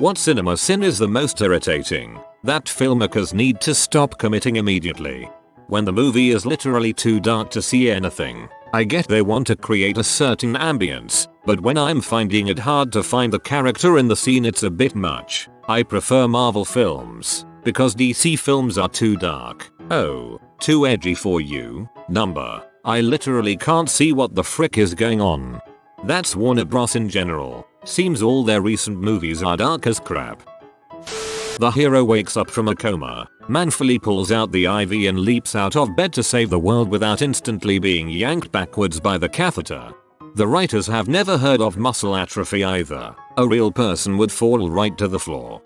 What cinema sin is the most irritating? That filmmakers need to stop committing immediately. When the movie is literally too dark to see anything, I get they want to create a certain ambience, but when I'm finding it hard to find the character in the scene it's a bit much. I prefer Marvel films, because DC films are too dark. Oh, too edgy for you? Number. I literally can't see what the frick is going on. That's Warner Bros in general. Seems all their recent movies are dark as crap. The hero wakes up from a coma, manfully pulls out the IV and leaps out of bed to save the world without instantly being yanked backwards by the catheter. The writers have never heard of muscle atrophy either. A real person would fall right to the floor.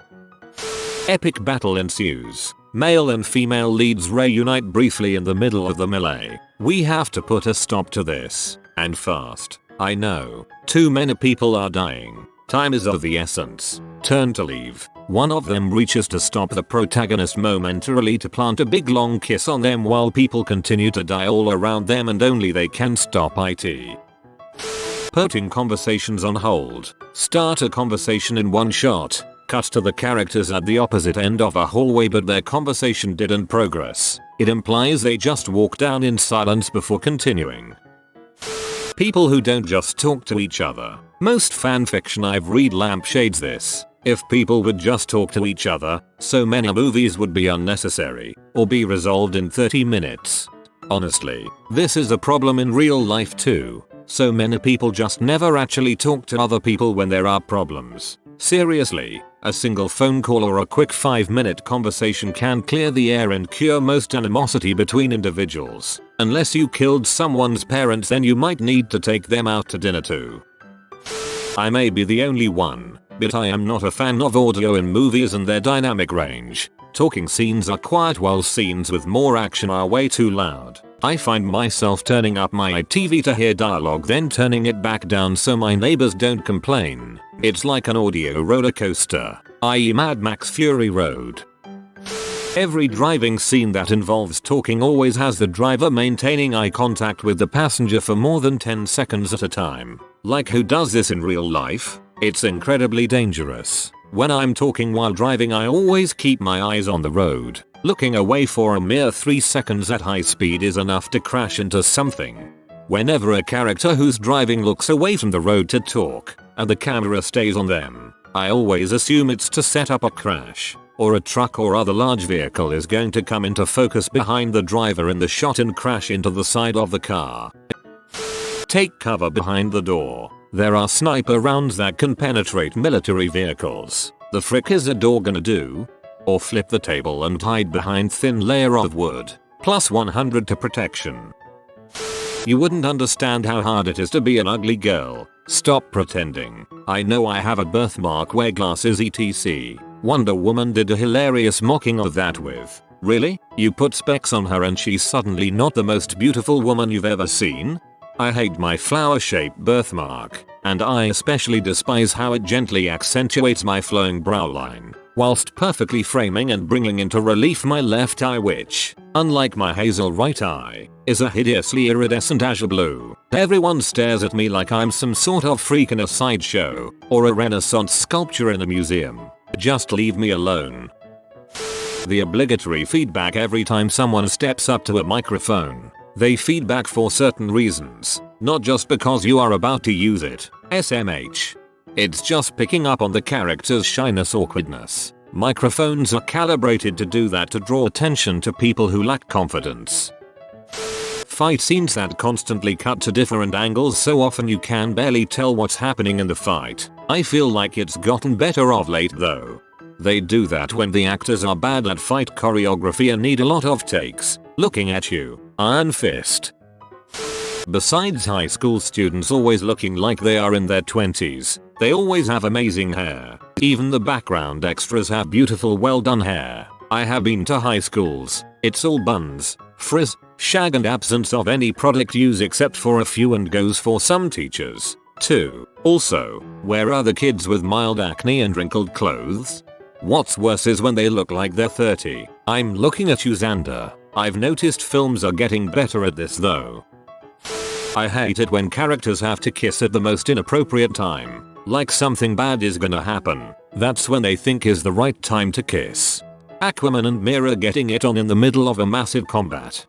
Epic battle ensues. Male and female leads reunite briefly in the middle of the melee. We have to put a stop to this. And fast. I know. Too many people are dying. Time is of the essence. Turn to leave. One of them reaches to stop the protagonist momentarily to plant a big long kiss on them while people continue to die all around them and only they can stop it. Putting conversations on hold. Start a conversation in one shot. Cut to the characters at the opposite end of a hallway but their conversation didn't progress. It implies they just walk down in silence before continuing. People who don't just talk to each other. Most fanfiction I've read lampshades this. If people would just talk to each other, so many movies would be unnecessary, or be resolved in 30 minutes. Honestly, this is a problem in real life too. So many people just never actually talk to other people when there are problems. Seriously, a single phone call or a quick 5-minute conversation can clear the air and cure most animosity between individuals. Unless you killed someone's parents, then you might need to take them out to dinner too. I may be the only one, but I am not a fan of audio in movies and their dynamic range. Talking scenes are quiet while scenes with more action are way too loud. I find myself turning up my TV to hear dialogue then turning it back down so my neighbors don't complain. It's like an audio roller coaster, i.e. Mad Max Fury Road. Every driving scene that involves talking always has the driver maintaining eye contact with the passenger for more than 10 seconds at a time. Like who does this in real life? It's incredibly dangerous. When I'm talking while driving I always keep my eyes on the road. Looking away for a mere 3 seconds at high speed is enough to crash into something. Whenever a character who's driving looks away from the road to talk, and the camera stays on them, I always assume it's to set up a crash, or a truck or other large vehicle is going to come into focus behind the driver in the shot and crash into the side of the car. Take cover behind the door. There are sniper rounds that can penetrate military vehicles. The frick is a door gonna do? Or flip the table and hide behind thin layer of wood. Plus 100 to protection. You wouldn't understand how hard it is to be an ugly girl. Stop pretending. I know I have a birthmark, wear glasses etc. Wonder Woman did a hilarious mocking of that with, really? You put specs on her and she's suddenly not the most beautiful woman you've ever seen? I hate my flower-shaped birthmark, and I especially despise how it gently accentuates my flowing brow line, whilst perfectly framing and bringing into relief my left eye which, unlike my hazel right eye, is a hideously iridescent azure blue. Everyone stares at me like I'm some sort of freak in a sideshow, or a Renaissance sculpture in a museum. Just leave me alone. The obligatory feedback every time someone steps up to a microphone. They feedback for certain reasons, not just because you are about to use it. SMH. It's just picking up on the character's shyness, awkwardness. Microphones are calibrated to do that, to draw attention to people who lack confidence. Fight scenes that constantly cut to different angles so often you can barely tell what's happening in the fight. I feel like it's gotten better of late though. They do that when the actors are bad at fight choreography and need a lot of takes. Looking at you. Iron Fist. Besides high school students always looking like they are in their 20s, they always have amazing hair. Even the background extras have beautiful well done hair. I have been to high schools. It's all buns, frizz, shag and absence of any product use except for a few, and goes for some teachers too. Also, where are the kids with mild acne and wrinkled clothes? What's worse is when they look like they're 30. I'm looking at you, Xander. I've noticed films are getting better at this though. I hate it when characters have to kiss at the most inappropriate time, like something bad is gonna happen. That's when they think is the right time to kiss. Aquaman and Mira getting it on in the middle of a massive combat.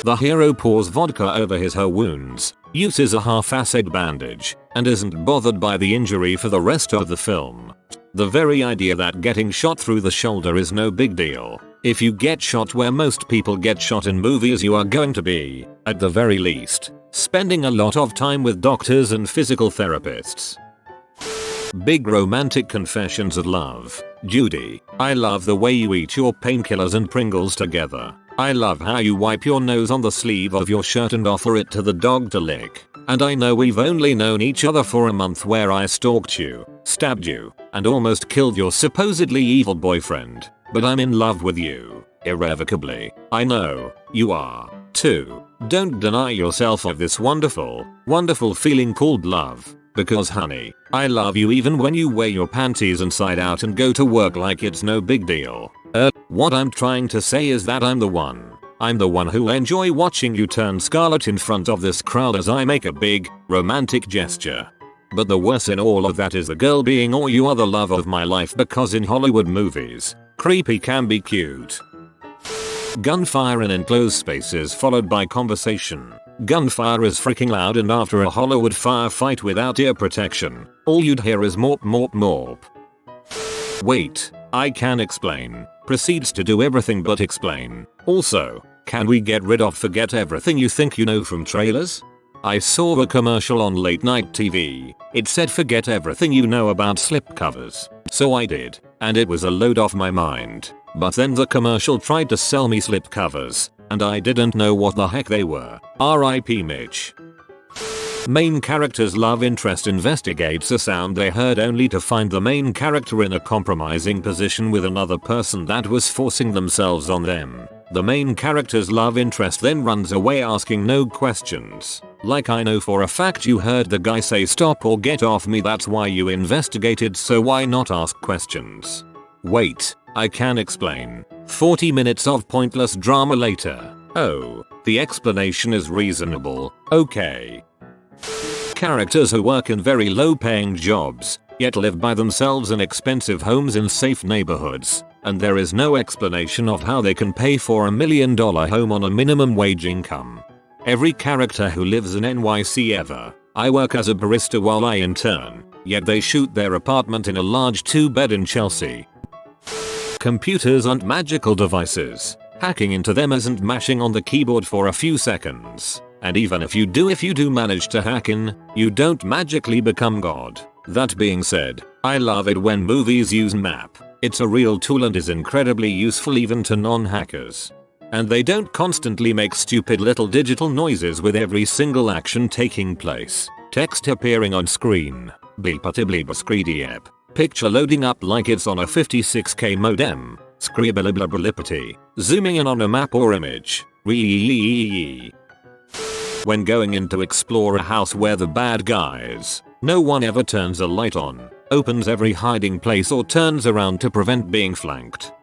The hero pours vodka over her wounds, uses a half-assed bandage, and isn't bothered by the injury for the rest of the film. The very idea that getting shot through the shoulder is no big deal. If you get shot where most people get shot in movies, you are going to be, at the very least, spending a lot of time with doctors and physical therapists. Big romantic confessions of love. Judy, I love the way you eat your painkillers and Pringles together. I love how you wipe your nose on the sleeve of your shirt and offer it to the dog to lick. And I know we've only known each other for a month where I stalked you, stabbed you, and almost killed your supposedly evil boyfriend. But I'm in love with you, irrevocably. I know, you are, too. Don't deny yourself of this wonderful, wonderful feeling called love. Because honey, I love you even when you wear your panties inside out and go to work like it's no big deal. What I'm trying to say is that I'm the one. I'm the one who'll enjoy watching you turn scarlet in front of this crowd as I make a big, romantic gesture. But the worst in all of that is the girl being "oh, you are the love of my life," because in Hollywood movies, creepy can be cute. Gunfire in enclosed spaces followed by conversation. Gunfire is freaking loud, and after a Hollywood firefight without ear protection, all you'd hear is morp morp morp. Wait, I can explain. Proceeds to do everything but explain. Also, can we get rid of forget everything you think you know from trailers? I saw the commercial on late night TV. It said forget everything you know about slipcovers. So I did, and it was a load off my mind. But then the commercial tried to sell me slipcovers, and I didn't know what the heck they were. R.I.P. Mitch. Main character's love interest investigates a sound they heard only to find the main character in a compromising position with another person that was forcing themselves on them. The main character's love interest then runs away asking no questions. Like, I know for a fact you heard the guy say stop or get off me, that's why you investigated, so why not ask questions? Wait, I can explain. 40 minutes of pointless drama later. Oh, the explanation is reasonable, okay. Characters who work in very low-paying jobs, yet live by themselves in expensive homes in safe neighborhoods, and there is no explanation of how they can pay for $1 million home on a minimum wage income. Every character who lives in NYC ever. I work as a barista while I intern, yet they shoot their apartment in a large 2-bed in Chelsea. Computers aren't magical devices. Hacking into them isn't mashing on the keyboard for a few seconds. And even if you do manage to hack in, you don't magically become God. That being said, I love it when movies use map. It's a real tool and is incredibly useful even to non-hackers. And they don't constantly make stupid little digital noises with every single action taking place. Text appearing on screen. Bleep-a-tibleep-a-screedy-ep. Picture loading up like it's on a 56k modem. Scribbleblibblipity. Zooming in on a map or image. When going in to explore a house where the bad guys, no one ever turns a light on, opens every hiding place or turns around to prevent being flanked.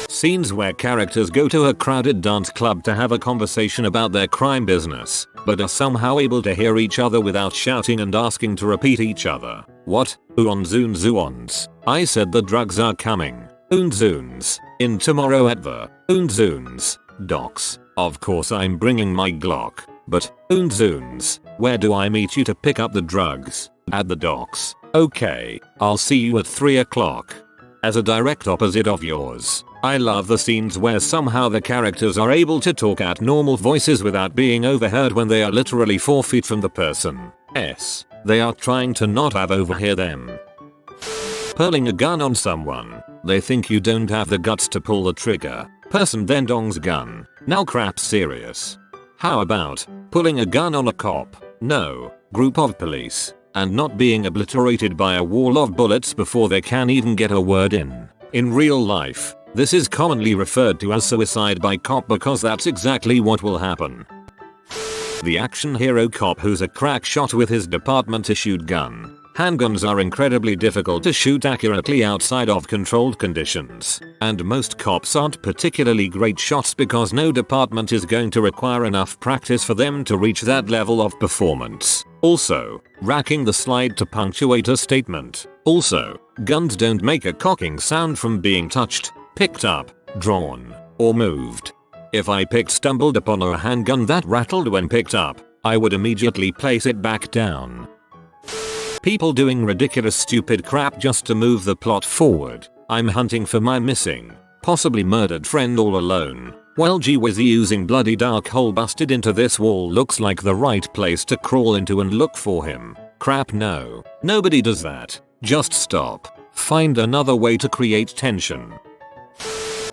Scenes where characters go to a crowded dance club to have a conversation about their crime business, but are somehow able to hear each other without shouting and asking to repeat each other. What? Zoons. I said the drugs are coming. Zoons. In tomorrow at the Zoons. Docks. Of course I'm bringing my Glock. But, Zoons, where do I meet you to pick up the drugs? At the docks. Okay, I'll see you at 3 o'clock. As a direct opposite of yours, I love the scenes where somehow the characters are able to talk at normal voices without being overheard when they are literally 4 feet from the person. They are trying to not have overhear them. Pulling a gun on someone. They think you don't have the guts to pull the trigger. Person then dongs gun. Now crap's serious. How about pulling a gun on a cop? No. Group of police. And not being obliterated by a wall of bullets before they can even get a word in. In real life, this is commonly referred to as suicide by cop because that's exactly what will happen. The action hero cop who's a crack shot with his department issued gun. Handguns are incredibly difficult to shoot accurately outside of controlled conditions, and most cops aren't particularly great shots because no department is going to require enough practice for them to reach that level of performance. Also, racking the slide to punctuate a statement. Also, guns don't make a cocking sound from being touched, picked up, drawn, or moved. If I stumbled upon a handgun that rattled when picked up, I would immediately place it back down. People doing ridiculous stupid crap just to move the plot forward. I'm hunting for my missing, possibly murdered friend all alone. Well gee whiz, using bloody dark hole busted into this wall looks like the right place to crawl into and look for him. Crap no. Nobody does that. Just stop. Find another way to create tension.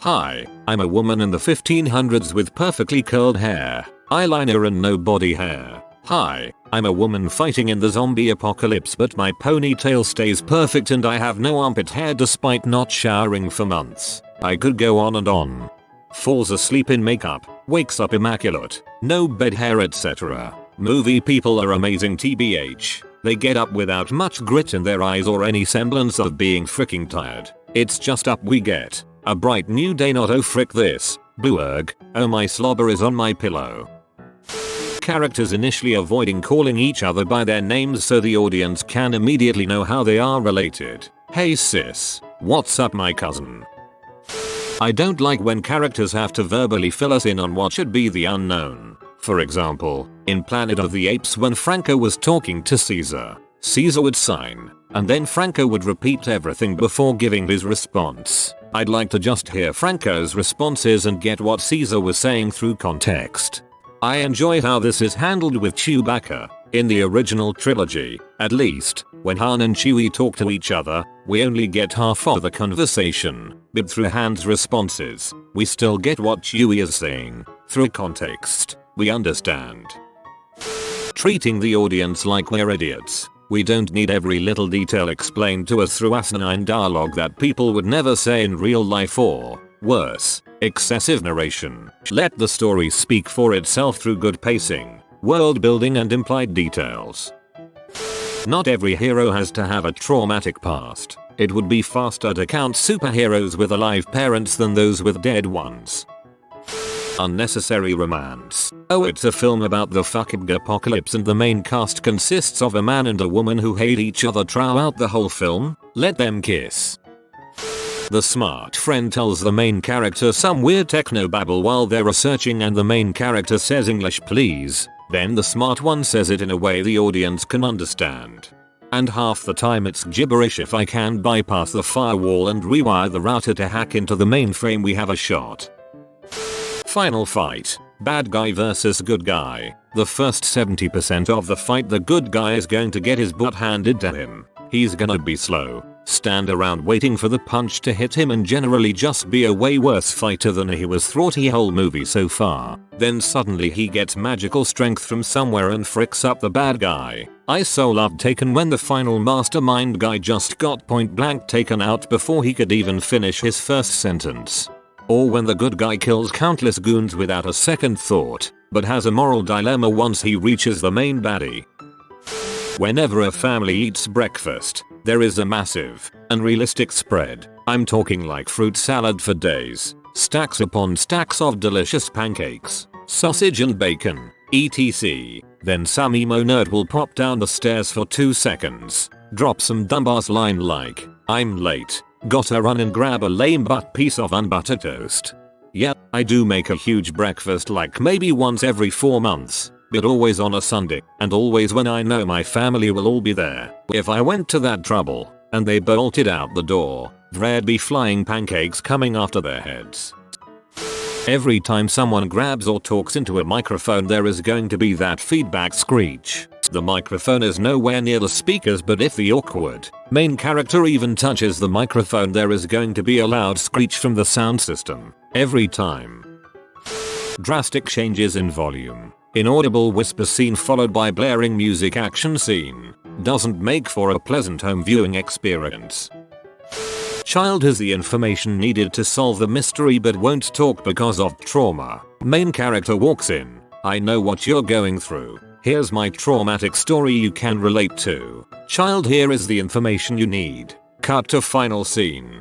Hi, I'm a woman in the 1500s with perfectly curled hair, eyeliner and no body hair. Hi, I'm a woman fighting in the zombie apocalypse but my ponytail stays perfect and I have no armpit hair despite not showering for months. I could go on and on. Falls asleep in makeup, wakes up immaculate, no bed hair etc. Movie people are amazing tbh. They get up without much grit in their eyes or any semblance of being freaking tired. It's just up we get. A bright new day, not oh frick this. Bluerg, oh my slobber is on my pillow. Characters initially avoiding calling each other by their names so the audience can immediately know how they are related. Hey sis, what's up my cousin? I don't like when characters have to verbally fill us in on what should be the unknown. For example, in Planet of the Apes when Franco was talking to Caesar, Caesar would sign, and then Franco would repeat everything before giving his response. I'd like to just hear Franco's responses and get what Caesar was saying through context. I enjoy how this is handled with Chewbacca. In the original trilogy, at least, when Han and Chewie talk to each other, we only get half of the conversation, but through Han's responses, we still get what Chewie is saying. Through context, we understand. Treating the audience like we're idiots. We don't need every little detail explained to us through asinine dialogue that people would never say in real life or, worse, excessive narration. Let the story speak for itself through good pacing, world building and implied details. Not every hero has to have a traumatic past. It would be faster to count superheroes with alive parents than those with dead ones. Unnecessary romance. Oh, it's a film about the fucking apocalypse and the main cast consists of a man and a woman who hate each other throughout the whole film? Let them kiss. The smart friend tells the main character some weird techno babble while they're researching and the main character says English please. Then the smart one says it in a way the audience can understand. And half the time it's gibberish. If I can bypass the firewall and rewire the router to hack into the mainframe we have a shot. Final fight. Bad guy versus good guy. The first 70% of the fight the good guy is going to get his butt handed to him. He's gonna be slow, stand around waiting for the punch to hit him and generally just be a way worse fighter than he was throughout the whole movie so far. Then suddenly he gets magical strength from somewhere and fricks up the bad guy. I so loved Taken when the final mastermind guy just got point blank taken out before he could even finish his first sentence. Or when the good guy kills countless goons without a second thought, but has a moral dilemma once he reaches the main baddie. Whenever a family eats breakfast, there is a massive, unrealistic spread. I'm talking like fruit salad for days, stacks upon stacks of delicious pancakes, sausage and bacon, etc. Then some emo nerd will pop down the stairs for 2 seconds, drop some dumbass line like, I'm late, gotta run and grab a lame butt piece of unbuttered toast. Yeah, I do make a huge breakfast like maybe once every 4 months. But always on a Sunday, and always when I know my family will all be there. If I went to that trouble, and they bolted out the door, there'd be flying pancakes coming after their heads. Every time someone grabs or talks into a microphone there is going to be that feedback screech. The microphone is nowhere near the speakers but if the awkward main character even touches the microphone there is going to be a loud screech from the sound system. Every time. Drastic changes in volume. Inaudible whisper scene followed by blaring music action scene. Doesn't make for a pleasant home viewing experience. Child has the information needed to solve the mystery but won't talk because of trauma. Main character walks in. I know what you're going through. Here's my traumatic story you can relate to. Child, here is the information you need. Cut to final scene.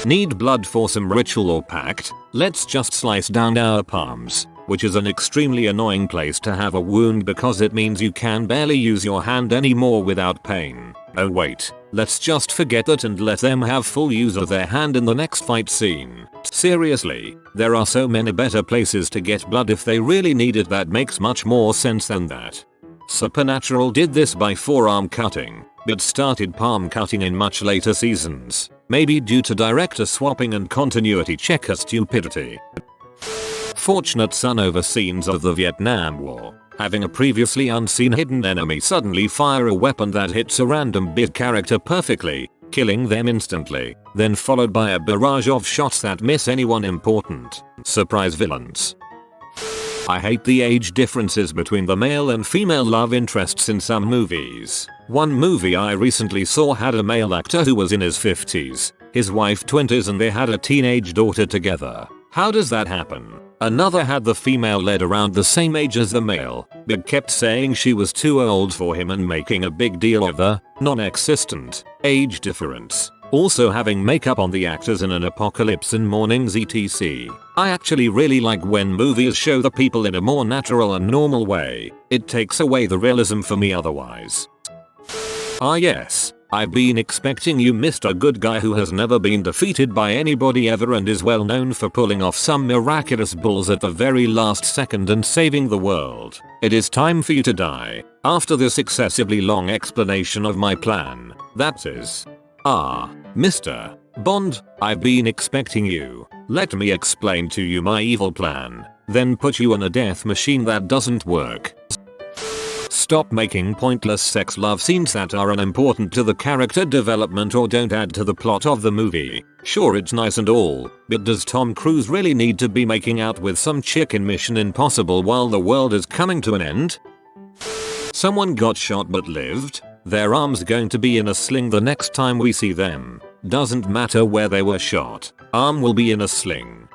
Need blood for some ritual or pact? Let's just slice down our palms. which is an extremely annoying place to have a wound because it means you can barely use your hand anymore without pain. Oh wait, let's just forget that and let them have full use of their hand in the next fight scene. Seriously, there are so many better places to get blood if they really need it that makes much more sense than that. Supernatural did this by forearm cutting, but started palm cutting in much later seasons, maybe due to director swapping and continuity checker stupidity. Fortunate son over scenes of the Vietnam War, having a previously unseen hidden enemy suddenly fire a weapon that hits a random big character perfectly, killing them instantly, then followed by a barrage of shots that miss anyone important. Surprise villains. I hate the age differences between the male and female love interests in some movies. One movie I recently saw had a male actor who was in his 50s, his wife 20s, and they had a teenage daughter together. How does that happen? Another had the female led around the same age as the male, but kept saying she was too old for him and making a big deal of the non-existent age difference. Also having makeup on the actors in an apocalypse and mornings etc. I actually really like when movies show the people in a more natural and normal way. It takes away the realism for me otherwise. Ah yes, I've been expecting you, Mr. Good Guy who has never been defeated by anybody ever and is well known for pulling off some miraculous bulls at the very last second and saving the world. It is time for you to die. After this excessively long explanation of my plan, that is. Mr. Bond, I've been expecting you. Let me explain to you my evil plan, then put you in a death machine that doesn't work. Stop making pointless sex love scenes that are unimportant to the character development or don't add to the plot of the movie. Sure, it's nice and all, but does Tom Cruise really need to be making out with some chick in Mission Impossible while the world is coming to an end? Someone got shot but lived. Their arm's going to be in a sling the next time we see them. Doesn't matter where they were shot, arm will be in a sling.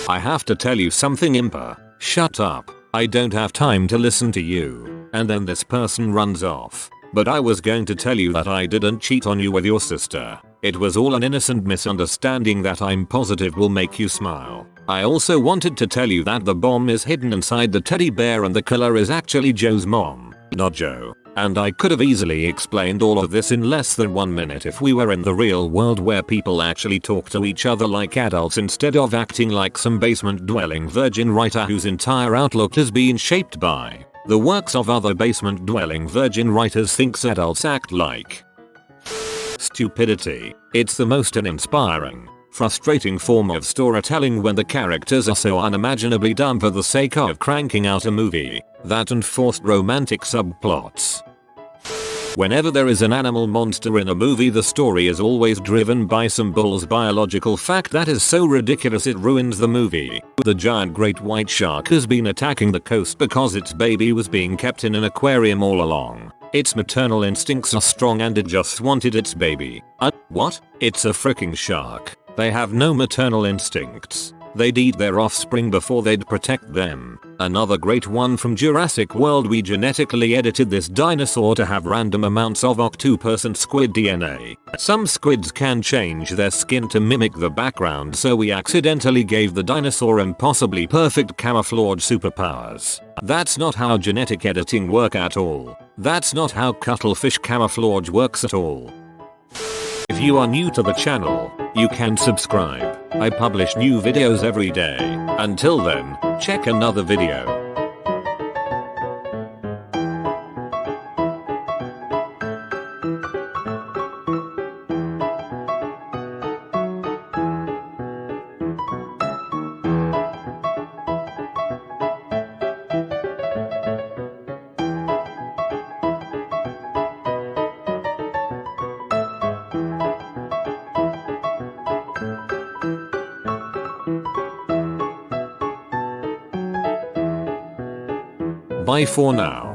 I have to tell you something, Impa. Shut up. I don't have time to listen to you. And then this person runs off. But I was going to tell you that I didn't cheat on you with your sister. It was all an innocent misunderstanding that I'm positive will make you smile. I also wanted to tell you that the bomb is hidden inside the teddy bear and the killer is actually Joe's mom, not Joe. And I could have easily explained all of this in less than 1 minute if we were in the real world where people actually talk to each other like adults instead of acting like some basement-dwelling virgin writer whose entire outlook has been shaped by the works of other basement-dwelling virgin writers thinks adults act like. Stupidity. It's the most uninspiring, frustrating form of storytelling when the characters are so unimaginably dumb for the sake of cranking out a movie. That and forced romantic subplots. Whenever there is an animal monster in a movie, the story is always driven by some bull's biological fact that is so ridiculous it ruins the movie. The giant great white shark has been attacking the coast because its baby was being kept in an aquarium all along. Its maternal instincts are strong and it just wanted its baby. What? It's a freaking shark. They have no maternal instincts. They'd eat their offspring before they'd protect them. Another great one from Jurassic World: we genetically edited this dinosaur to have random amounts of octopus and squid DNA. Some squids can change their skin to mimic the background, so we accidentally gave the dinosaur impossibly perfect camouflage superpowers. That's not how genetic editing works at all. That's not how cuttlefish camouflage works at all. If you are new to the channel, you can subscribe. I publish new videos every day. Until then, check another video. Bye for now.